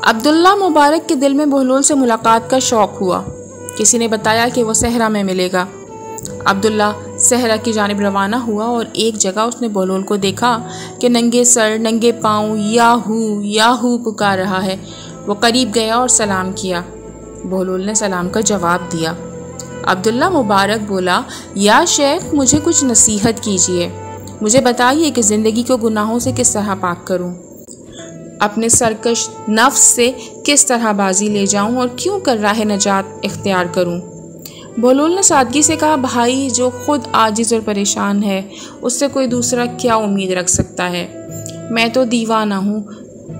عبداللہ مبارک کے دل میں بہلول سے ملاقات کا شوق ہوا۔ کسی نے بتایا کہ وہ صحرا میں ملے گا۔ عبداللہ صحرا کی جانب روانہ ہوا اور ایک جگہ اس نے بہلول کو دیکھا کہ ننگے سر ننگے پاؤں یاہو یاہو پکار رہا ہے۔ وہ قریب گیا اور سلام کیا۔ بہلول نے سلام کا جواب دیا۔ عبداللہ مبارک بولا، یا شیخ مجھے کچھ نصیحت کیجیے، مجھے بتائیے کہ زندگی کو گناہوں سے کس طرح پاک کروں، اپنے سرکش نفس سے کس طرح بازی لے جاؤں اور کیوں کر راہ نجات اختیار کروں۔ بہلول نے سادگی سے کہا، بھائی جو خود عاجز اور پریشان ہے اس سے کوئی دوسرا کیا امید رکھ سکتا ہے؟ میں تو دیوانہ ہوں،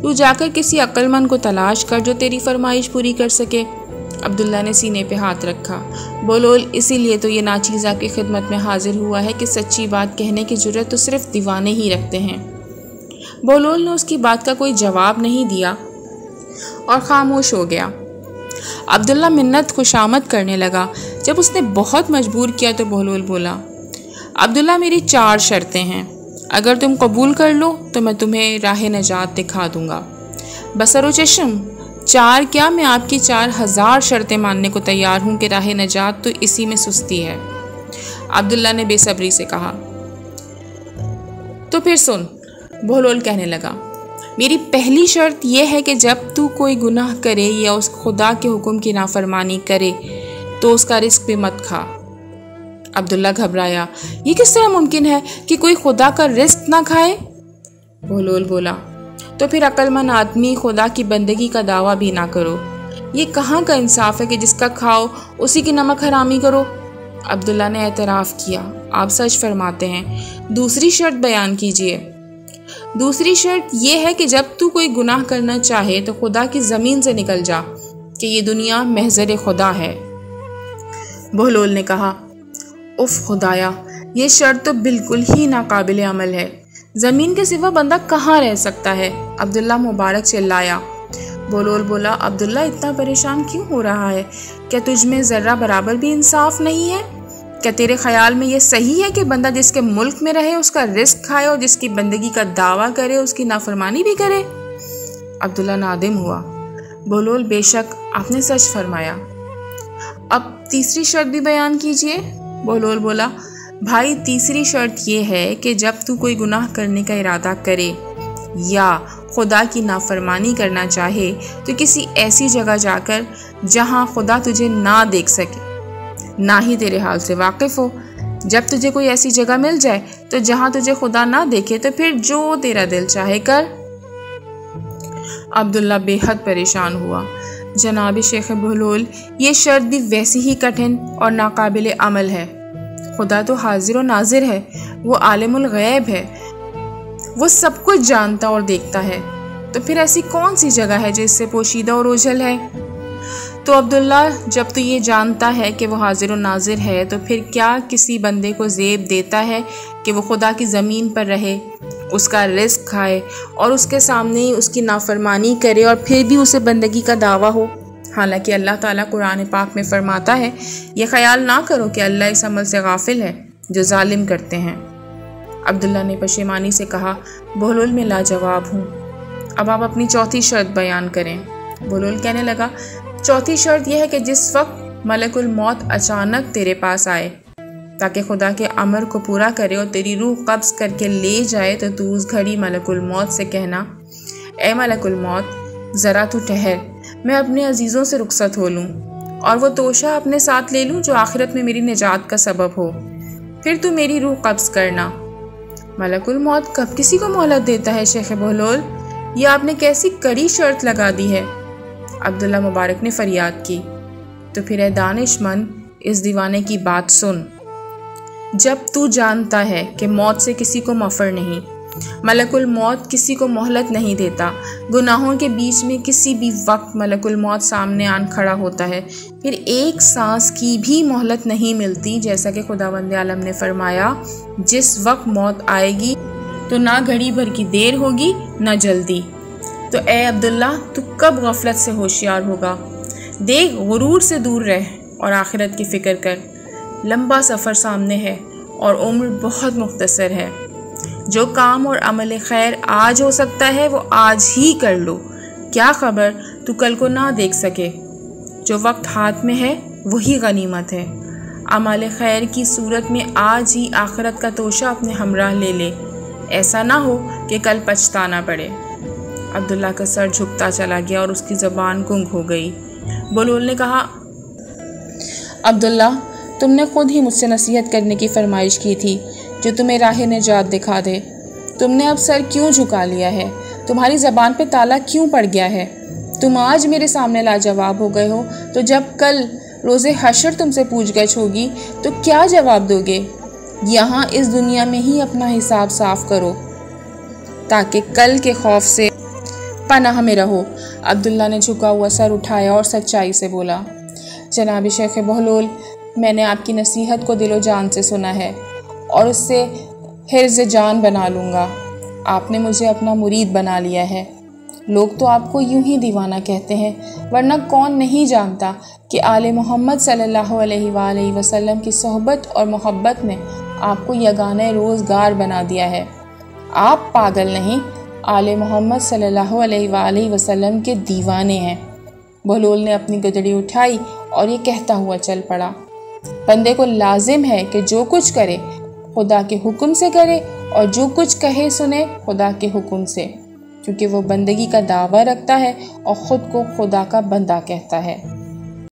تو جا کر کسی عقل مند کو تلاش کر جو تیری فرمائش پوری کر سکے۔ عبداللہ نے سینے پہ ہاتھ رکھا۔ بہلول اسی لیے تو یہ ناچیز آپ کی خدمت میں حاضر ہوا ہے کہ سچی بات کہنے کی جرأت تو صرف دیوانے ہی رکھتے ہیں۔ بہلول نے اس کی بات کا کوئی جواب نہیں دیا اور خاموش ہو گیا۔ عبداللہ منت خوشامد کرنے لگا۔ جب اس نے بہت مجبور کیا تو بہلول بولا، عبداللہ میری 4 شرطیں ہیں، اگر تم قبول کر لو تو میں تمہیں راہ نجات دکھا دوں گا۔ بصر و چشم، 4 کیا، میں آپ کی 4000 شرطیں ماننے کو تیار ہوں کہ راہ نجات تو اسی میں سستی ہے۔ عبداللہ نے بے صبری سے کہا، تو پھر سن۔ بہلول کہنے لگا، میری پہلی شرط یہ ہے کہ جب تو کوئی گناہ کرے یا اس خدا کے حکم کی نافرمانی کرے تو اس کا رزق بھی مت کھا۔ عبداللہ گھبرایا، یہ کس طرح ممکن ہے کہ کوئی خدا کا رزق نہ کھائے؟ بہلول بولا، تو پھر عقل مند آدمی خدا کی بندگی کا دعویٰ بھی نہ کرو۔ یہ کہاں کا انصاف ہے کہ جس کا کھاؤ اسی کی نمک حرامی کرو؟ عبداللہ نے اعتراف کیا، آپ سچ فرماتے ہیں، دوسری شرط بیان کیجیے۔ دوسری شرط یہ ہے کہ جب تو کوئی گناہ کرنا چاہے تو خدا کی زمین سے نکل جا کہ یہ دنیا محضر خدا ہے۔ بہلول نے کہا، اف خدایا، یہ شرط تو بالکل ہی ناقابل عمل ہے، زمین کے سوا بندہ کہاں رہ سکتا ہے؟ عبداللہ مبارک چلایا۔ بہلول بولا، عبداللہ اتنا پریشان کیوں ہو رہا ہے؟ کیا تجھ میں ذرہ برابر بھی انصاف نہیں ہے؟ کیا تیرے خیال میں یہ صحیح ہے کہ بندہ جس کے ملک میں رہے اس کا رزق کھائے اور جس کی بندگی کا دعویٰ کرے اس کی نافرمانی بھی کرے؟ عبداللہ نادم ہوا۔ بہلول، بے شک آپ نے سچ فرمایا، اب تیسری شرط بھی بیان کیجیے۔ بہلول بولا، بھائی تیسری شرط یہ ہے کہ جب تو کوئی گناہ کرنے کا ارادہ کرے یا خدا کی نافرمانی کرنا چاہے تو کسی ایسی جگہ جا کر جہاں خدا تجھے نہ دیکھ سکے، نہ ہی تیرے حال سے واقف ہو۔ جب تجھے کوئی ایسی جگہ مل جائے تو جہاں تجھے خدا نہ دیکھے تو پھر جو تیرا دل چاہے کر۔ عبداللہ بے حد پریشان ہوا۔ جناب شیخ بہلول، یہ شرط بھی ویسی ہی کٹھن اور ناقابل عمل ہے۔ خدا تو حاضر و ناظر ہے، وہ عالم الغیب ہے، وہ سب کچھ جانتا اور دیکھتا ہے، تو پھر ایسی کون سی جگہ ہے جو اس سے پوشیدہ اور اوجھل ہے؟ تو عبداللہ، جب تو یہ جانتا ہے کہ وہ حاضر و ناظر ہے تو پھر کیا کسی بندے کو زیب دیتا ہے کہ وہ خدا کی زمین پر رہے، اس کا رزق کھائے اور اس کے سامنے اس کی نافرمانی کرے اور پھر بھی اسے بندگی کا دعویٰ ہو؟ حالانکہ اللہ تعالیٰ قرآن پاک میں فرماتا ہے، یہ خیال نہ کرو کہ اللہ اس عمل سے غافل ہے جو ظالم کرتے ہیں۔ عبداللہ نے پشیمانی سے کہا، بہلول میں لاجواب ہوں، اب آپ اپنی چوتھی شرط بیان کریں۔ بہلول کہنے لگا، چوتھی شرط یہ ہے کہ جس وقت ملک الموت اچانک تیرے پاس آئے تاکہ خدا کے امر کو پورا کرے اور تیری روح قبض کر کے لے جائے تو تو اس گھڑی ملک الموت سے کہنا، اے ملک الموت، ذرا تو ٹھہر، میں اپنے عزیزوں سے رخصت ہو لوں اور وہ توشہ اپنے ساتھ لے لوں جو آخرت میں میری نجات کا سبب ہو، پھر تو میری روح قبض کرنا۔ ملک الموت کب کسی کو مہلت دیتا ہے شیخ بہلول؟ یہ آپ نے کیسی کڑی شرط لگا دی ہے؟ عبداللہ مبارک نے فریاد کی، تو پھر اے دانش مند، اس دیوانے کی بات سن۔ جب تو جانتا ہے کہ موت سے کسی کو مفر نہیں، ملک الموت کسی کو مہلت نہیں دیتا، گناہوں کے بیچ میں کسی بھی وقت ملک الموت سامنے آن کھڑا ہوتا ہے، پھر ایک سانس کی بھی مہلت نہیں ملتی، جیسا کہ خداوند عالم نے فرمایا، جس وقت موت آئے گی تو نہ گھڑی بھر کی دیر ہوگی نہ جلدی۔ تو اے عبداللہ، تو کب غفلت سے ہوشیار ہوگا؟ دیکھ، غرور سے دور رہ اور آخرت کی فکر کر، لمبا سفر سامنے ہے اور عمر بہت مختصر ہے۔ جو کام اور عمل خیر آج ہو سکتا ہے وہ آج ہی کر لو، کیا خبر تو کل کو نہ دیکھ سکے۔ جو وقت ہاتھ میں ہے وہی غنیمت ہے۔ اعمال خیر کی صورت میں آج ہی آخرت کا توشہ اپنے ہمراہ لے لے، ایسا نہ ہو کہ کل پچھتانا پڑے۔ عبداللہ کا سر جھکتا چلا گیا اور اس کی زبان گنگ ہو گئی۔ بلول نے کہا، عبداللہ، تم نے خود ہی مجھ سے نصیحت کرنے کی فرمائش کی تھی جو تمہیں راہ نجات دکھا دے۔ تم نے اب سر کیوں جھکا لیا ہے؟ تمہاری زبان پہ تالا کیوں پڑ گیا ہے؟ تم آج میرے سامنے لاجواب ہو گئے ہو، تو جب کل روز حشر تم سے پوچھ گچھ ہوگی تو کیا جواب دو گے؟ یہاں اس دنیا میں ہی اپنا حساب صاف کرو تاکہ کل کے خوف سے پناہ میں رہو۔ عبداللہ نے جھکا ہوا سر اٹھایا اور سچائی سے بولا، جناب شیخ بہلول، میں نے آپ کی نصیحت کو دل و جان سے سنا ہے اور اس سے حرز جان بنا لوں گا۔ آپ نے مجھے اپنا مرید بنا لیا ہے۔ لوگ تو آپ کو یوں ہی دیوانہ کہتے ہیں، ورنہ کون نہیں جانتا کہ آل محمد صلی اللہ علیہ وآلہ وسلم کی صحبت اور محبت نے آپ کو یگانہ روزگار بنا دیا ہے۔ آپ پاگل نہیں، آل محمد صلی اللہ علیہ وآلہ وسلم کے دیوانے ہیں۔ بہلول نے اپنی گدڑی اٹھائی اور یہ کہتا ہوا چل پڑا، بندے کو لازم ہے کہ جو کچھ کرے خدا کے حکم سے کرے اور جو کچھ کہے سنے خدا کے حکم سے، کیونکہ وہ بندگی کا دعویٰ رکھتا ہے اور خود کو خدا کا بندہ کہتا ہے۔